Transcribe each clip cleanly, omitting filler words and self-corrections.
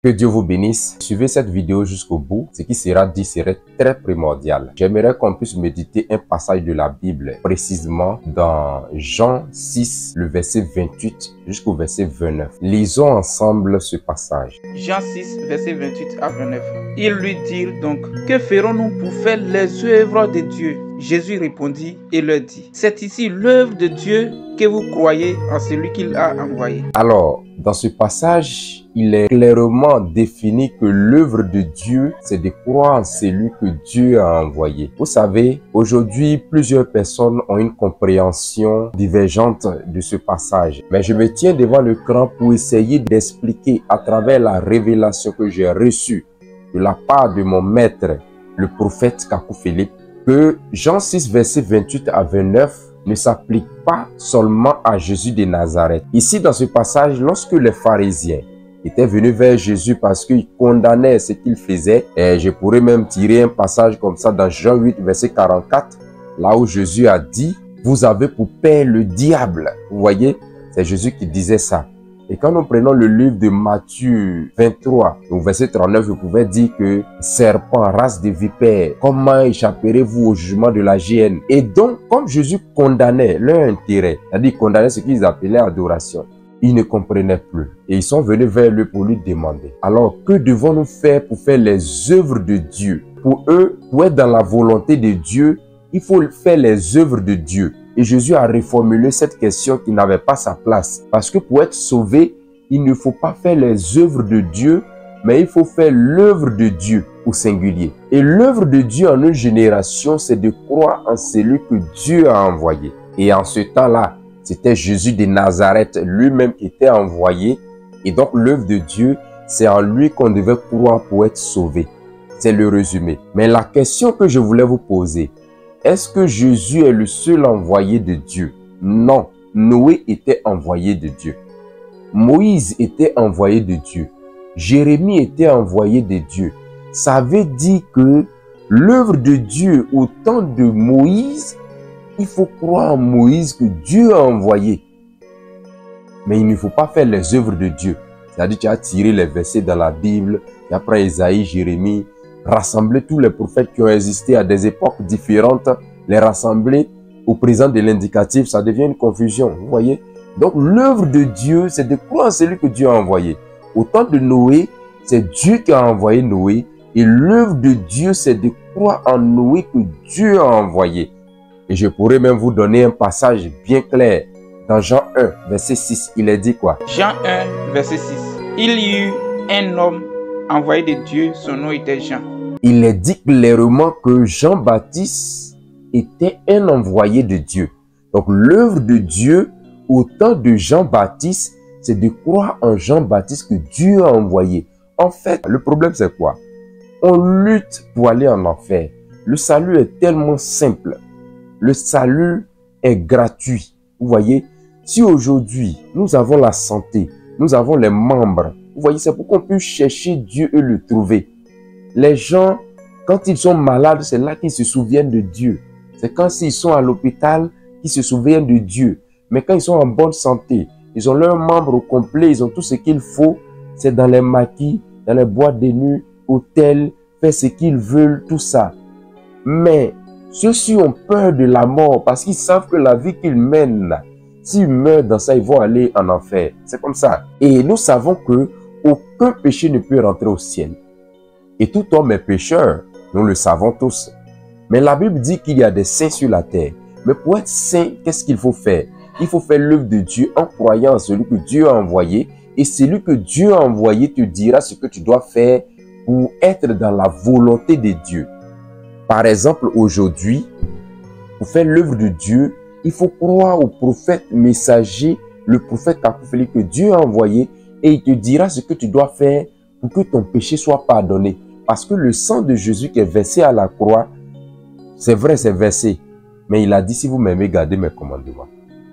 Que Dieu vous bénisse. Suivez cette vidéo jusqu'au bout. Ce qui sera dit serait très primordial. J'aimerais qu'on puisse méditer un passage de la Bible, précisément dans Jean 6, le verset 28 jusqu'au verset 29. Lisons ensemble ce passage. Jean 6, verset 28 à 29. Ils lui dirent donc, que ferons-nous pour faire les œuvres de Dieu? Jésus répondit et leur dit, c'est ici l'œuvre de Dieu que vous croyez en celui qu'il a envoyé. Alors, dans ce passage, il est clairement défini que l'œuvre de Dieu, c'est de croire en celui que Dieu a envoyé. Vous savez, aujourd'hui, plusieurs personnes ont une compréhension divergente de ce passage. Mais je me tiens devant l'écran pour essayer d'expliquer à travers la révélation que j'ai reçue de la part de mon maître, le prophète Kakou Philippe, que Jean 6, verset 28 à 29 ne s'applique pas seulement à Jésus de Nazareth. Ici, dans ce passage, lorsque les pharisiens étaient venus vers Jésus parce qu'ils condamnaient ce qu'il faisait, et je pourrais même tirer un passage comme ça dans Jean 8, verset 44, là où Jésus a dit, « Vous avez pour père le diable ». Vous voyez, c'est Jésus qui disait ça. Et quand nous prenons le livre de Matthieu 23, au verset 39, vous pouvez dire que « Serpent, race de vipères, comment échapperez-vous au jugement de la géhenne ?» Et donc, comme Jésus condamnait leur intérêt, c'est-à-dire condamnait ce qu'ils appelaient adoration, ils ne comprenaient plus. Et ils sont venus vers lui pour lui demander. Alors, que devons-nous faire pour faire les œuvres de Dieu? Pour eux, pour être dans la volonté de Dieu, il faut faire les œuvres de Dieu. Et Jésus a reformulé cette question qui n'avait pas sa place. Parce que pour être sauvé, il ne faut pas faire les œuvres de Dieu, mais il faut faire l'œuvre de Dieu au singulier. Et l'œuvre de Dieu en une génération, c'est de croire en celui que Dieu a envoyé. Et en ce temps-là, c'était Jésus de Nazareth lui-même qui était envoyé. Et donc l'œuvre de Dieu, c'est en lui qu'on devait croire pour être sauvé. C'est le résumé. Mais la question que je voulais vous poser, est-ce que Jésus est le seul envoyé de Dieu? Non. Noé était envoyé de Dieu. Moïse était envoyé de Dieu. Jérémie était envoyé de Dieu. Ça veut dire que l'œuvre de Dieu au temps de Moïse, il faut croire en Moïse que Dieu a envoyé. Mais il ne faut pas faire les œuvres de Dieu. C'est-à-dire tu as tiré les versets dans la Bible, tu as pris Isaïe, Jérémie, rassembler tous les prophètes qui ont existé à des époques différentes, les rassembler au présent de l'indicatif, ça devient une confusion, vous voyez. Donc l'œuvre de Dieu, c'est de croire en celui que Dieu a envoyé. Au temps de Noé, c'est Dieu qui a envoyé Noé, et l'œuvre de Dieu, c'est de croire en Noé que Dieu a envoyé. Et je pourrais même vous donner un passage bien clair. Dans Jean 1, verset 6, il est dit quoi? Jean 1, verset 6. Il y eut un homme envoyé de Dieu, son nom était Jean. Il est dit clairement que Jean-Baptiste était un envoyé de Dieu. Donc l'œuvre de Dieu au temps de Jean-Baptiste, c'est de croire en Jean-Baptiste que Dieu a envoyé. En fait, le problème c'est quoi? On lutte pour aller en enfer. Le salut est tellement simple. Le salut est gratuit. Vous voyez, si aujourd'hui nous avons la santé, nous avons les membres, vous voyez, c'est pour qu'on puisse chercher Dieu et le trouver. Les gens, quand ils sont malades, c'est là qu'ils se souviennent de Dieu. C'est quand ils sont à l'hôpital qu'ils se souviennent de Dieu. Mais quand ils sont en bonne santé, ils ont leurs membres au complet, ils ont tout ce qu'il faut. C'est dans les maquis, dans les boîtes de nuit, hôtels, faire ce qu'ils veulent, tout ça. Mais ceux-ci ont peur de la mort parce qu'ils savent que la vie qu'ils mènent, s'ils meurent dans ça, ils vont aller en enfer. C'est comme ça. Et nous savons que aucun péché ne peut rentrer au ciel. Et tout homme est pécheur, nous le savons tous. Mais la Bible dit qu'il y a des saints sur la terre. Mais pour être saint, qu'est-ce qu'il faut faire? Il faut faire l'œuvre de Dieu en croyant en celui que Dieu a envoyé. Et celui que Dieu a envoyé te dira ce que tu dois faire pour être dans la volonté de Dieu. Par exemple, aujourd'hui, pour faire l'œuvre de Dieu, il faut croire au prophète messager, le prophète Kakou Philippe que Dieu a envoyé, et il te dira ce que tu dois faire pour que ton péché soit pardonné. Parce que le sang de Jésus qui est versé à la croix, c'est vrai, c'est versé. Mais il a dit, si vous m'aimez, gardez mes commandements.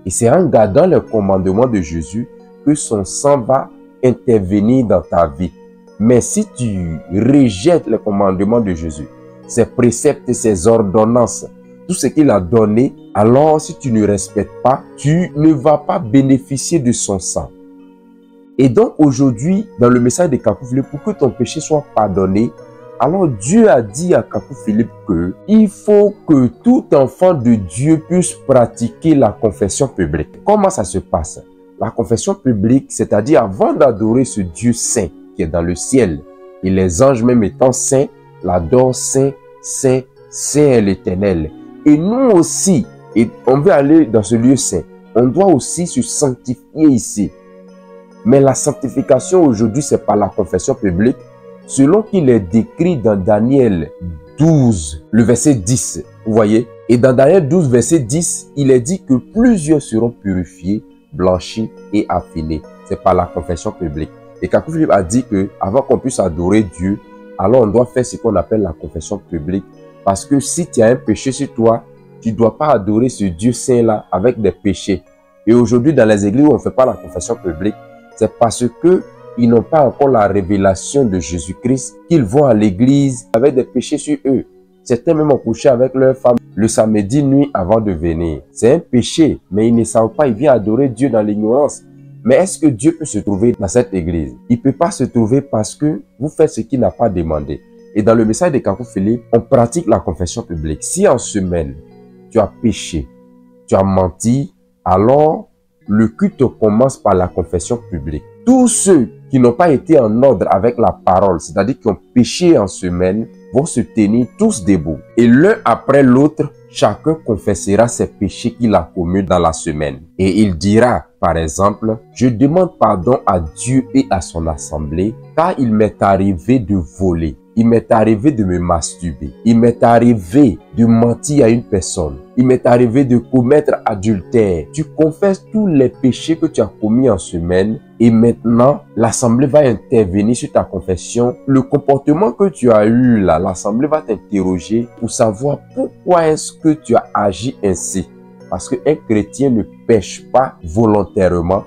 Et c'est en gardant les commandements de Jésus que son sang va intervenir dans ta vie. Mais si tu rejettes les commandements de Jésus, ses préceptes, ses ordonnances, tout ce qu'il a donné, alors si tu ne respectes pas, tu ne vas pas bénéficier de son sang. Et donc aujourd'hui, dans le message de Kakou Philippe, pour que ton péché soit pardonné, alors Dieu a dit à Kakou Philippe que il faut que tout enfant de Dieu puisse pratiquer la confession publique. Comment ça se passe? La confession publique, c'est-à-dire avant d'adorer ce Dieu saint qui est dans le ciel, et les anges même étant saints, l'adorent saint, saint, saint est l'Éternel. Et nous aussi, et on veut aller dans ce lieu saint, on doit aussi se sanctifier ici. Mais la sanctification aujourd'hui, c'est par la confession publique, selon qu'il est décrit dans Daniel 12, le verset 10. Vous voyez? Et dans Daniel 12, verset 10, il est dit que plusieurs seront purifiés, blanchis et affinés. C'est par la confession publique. Et Kakou Philippe a dit que avant qu'on puisse adorer Dieu, alors on doit faire ce qu'on appelle la confession publique. Parce que si tu as un péché sur toi, tu ne dois pas adorer ce Dieu saint-là avec des péchés. Et aujourd'hui, dans les églises où on ne fait pas la confession publique, c'est parce que ils n'ont pas encore la révélation de Jésus-Christ qu'ils vont à l'église avec des péchés sur eux. Certains même ont couché avec leur femme le samedi nuit avant de venir. C'est un péché, mais ils ne savent pas, ils viennent adorer Dieu dans l'ignorance. Mais est-ce que Dieu peut se trouver dans cette église? Il ne peut pas se trouver parce que vous faites ce qu'il n'a pas demandé. Et dans le message de Kakou Philippe, on pratique la confession publique. Si en semaine, tu as péché, tu as menti, alors le culte commence par la confession publique. Tous ceux qui n'ont pas été en ordre avec la parole, c'est-à-dire qui ont péché en semaine, vont se tenir tous debout. Et l'un après l'autre, chacun confessera ses péchés qu'il a commis dans la semaine. Et il dira, par exemple, « Je demande pardon à Dieu et à son assemblée, car il m'est arrivé de voler. Il m'est arrivé de me masturber. Il m'est arrivé de mentir à une personne. Il m'est arrivé de commettre adultère. » Tu confesses tous les péchés que tu as commis en semaine et maintenant, l'assemblée va intervenir sur ta confession. Le comportement que tu as eu là, l'assemblée va t'interroger pour savoir pourquoi est-ce que tu as agi ainsi. Parce qu'un chrétien ne pêche pas volontairement,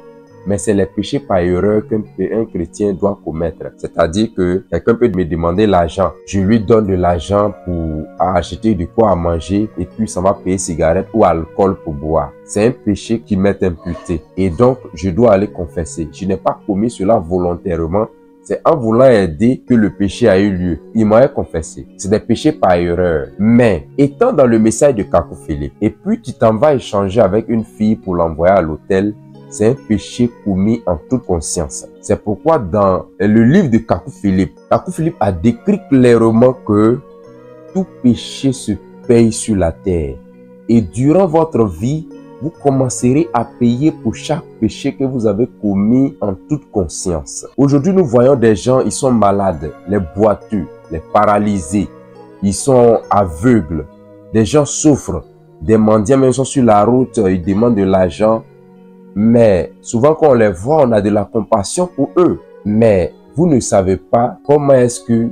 mais c'est les péchés par erreur qu'un chrétien doit commettre. C'est-à-dire que quelqu'un peut me demander l'argent. Je lui donne de l'argent pour acheter de quoi à manger et puis ça va payer cigarette ou alcool pour boire. C'est un péché qui m'est imputé. Et donc, je dois aller confesser. Je n'ai pas commis cela volontairement. C'est en voulant aider que le péché a eu lieu. Il m'a confessé. C'est des péchés par erreur. Mais, étant dans le message de Kakou Philippe, et puis tu t'en vas échanger avec une fille pour l'envoyer à l'hôtel, c'est un péché commis en toute conscience. C'est pourquoi dans le livre de Kakou Philippe a décrit clairement que tout péché se paye sur la terre. Et durant votre vie, vous commencerez à payer pour chaque péché que vous avez commis en toute conscience. Aujourd'hui, nous voyons des gens, ils sont malades, les boiteux, les paralysés, ils sont aveugles. Des gens souffrent, des mendiants même sont sur la route, ils demandent de l'argent. Mais souvent quand on les voit, on a de la compassion pour eux. Mais vous ne savez pas comment est-ce que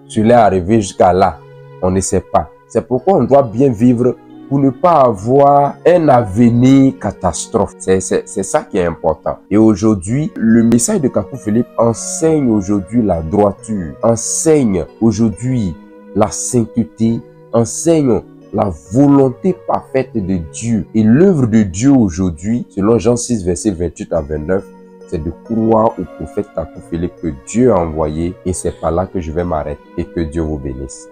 cela est arrivé jusqu'à là. On ne sait pas. C'est pourquoi on doit bien vivre pour ne pas avoir un avenir catastrophe. C'est ça qui est important. Et aujourd'hui, le message de Kakou Philippe enseigne aujourd'hui la droiture, enseigne aujourd'hui la sainteté, enseigne la volonté parfaite de Dieu. Et l'œuvre de Dieu aujourd'hui, selon Jean 6, verset 28 à 29, c'est de croire au prophète Kakou Philippe que Dieu a envoyé. Et c'est par là que je vais m'arrêter. Et que Dieu vous bénisse.